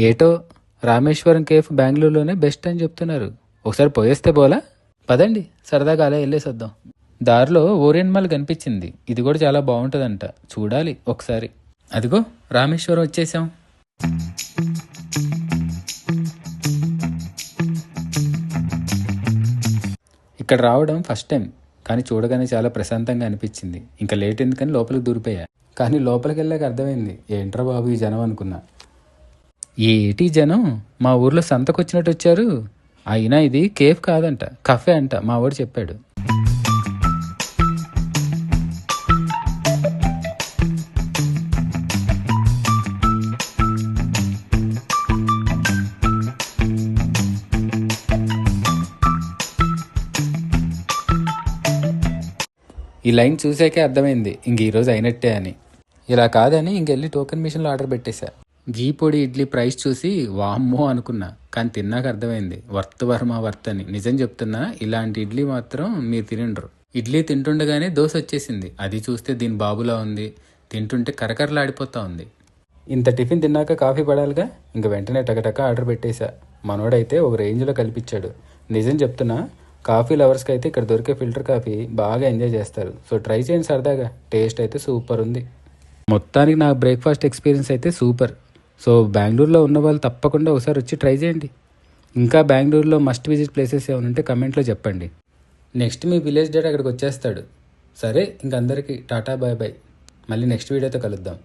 ఏటో Rameswaram cafe బెంగళూరులోనే best అని చెప్తున్నారు. ఒకసారి పోయేస్తే పోలా? పదండి, సరదాగా అలా వెళ్ళేసొద్దాం. దారిలో ఓరియన్ మాల్ కనిపించింది. ఇది కూడా చాలా బాగుంటుందంట, చూడాలి ఒకసారి. అదిగో రామేశ్వరం వచ్చేసాం. ఇక్కడ రావడం ఫస్ట్ టైం, కానీ చూడగానే చాలా ప్రశాంతంగా అనిపించింది. ఇంకా లేట్ ఎందుకని లోపలికి దూరిపోయా. కానీ లోపలికి వెళ్ళాక అర్థమైంది, ఏంట్రా బాబు ఈ జనం అనుకున్నా. ఏటి జనం మా ఊర్లో సంతకొచ్చినట్టు వచ్చారు. అయినా ఇది కేఫ్ కాదంట, కఫే అంట, మా వాడు చెప్పాడు. ఈ లైన్ చూసాకే అర్థమైంది ఇంక ఈరోజు అయినట్టే అని. ఇలా కాదని ఇంకెళ్ళి టోకెన్ మిషన్లో ఆర్డర్ పెట్టేశా. గీ పొడి ఇడ్లీ ప్రైస్ చూసి వామ్మో అనుకున్నా, కానీ తిన్నాక అర్థమైంది వర్త్ వర్త్ అని. నిజం చెప్తున్నా, ఇలాంటి ఇడ్లీ మాత్రం మీరు తినిండ్రు. ఇడ్లీ తింటుండగానే దోశ వచ్చేసింది. అది చూస్తే దీని బాబులా ఉంది, తింటుంటే కరకరలాడిపోతా ఉంది. ఇంత టిఫిన్ తిన్నాక కాఫీ పడాలిగా, ఇంక వెంటనే టకటక ఆర్డర్ పెట్టేశా. మనోడైతే ఒక రేంజ్లో కల్పించాడు. నిజం చెప్తున్నా, కాఫీ లవర్స్కి అయితే ఇక్కడ దొరికే ఫిల్టర్ కాఫీ బాగా ఎంజాయ్ చేస్తారు. సో ట్రై చేయండి సరదాగా, టేస్ట్ అయితే సూపర్ ఉంది. మొత్తానికి నా బ్రేక్ఫాస్ట్ ఎక్స్పీరియన్స్ అయితే సూపర్. సో బెంగళూరులో ఉన్న వాళ్ళు తప్పకుండా ఒకసారి వచ్చి ట్రై చేయండి. ఇంకా బెంగళూరులో మస్ట్ విజిట్ ప్లేసెస్ ఏమైనా ఉంటే కమెంట్లో చెప్పండి. నెక్స్ట్ మీ విలేజ్ డేట్ అక్కడికి వచ్చేస్తాడు. సరే, ఇంక అందరికీ టాటా బాయ్ బాయ్. మళ్ళీ నెక్స్ట్ వీడియోతో కలుద్దాం.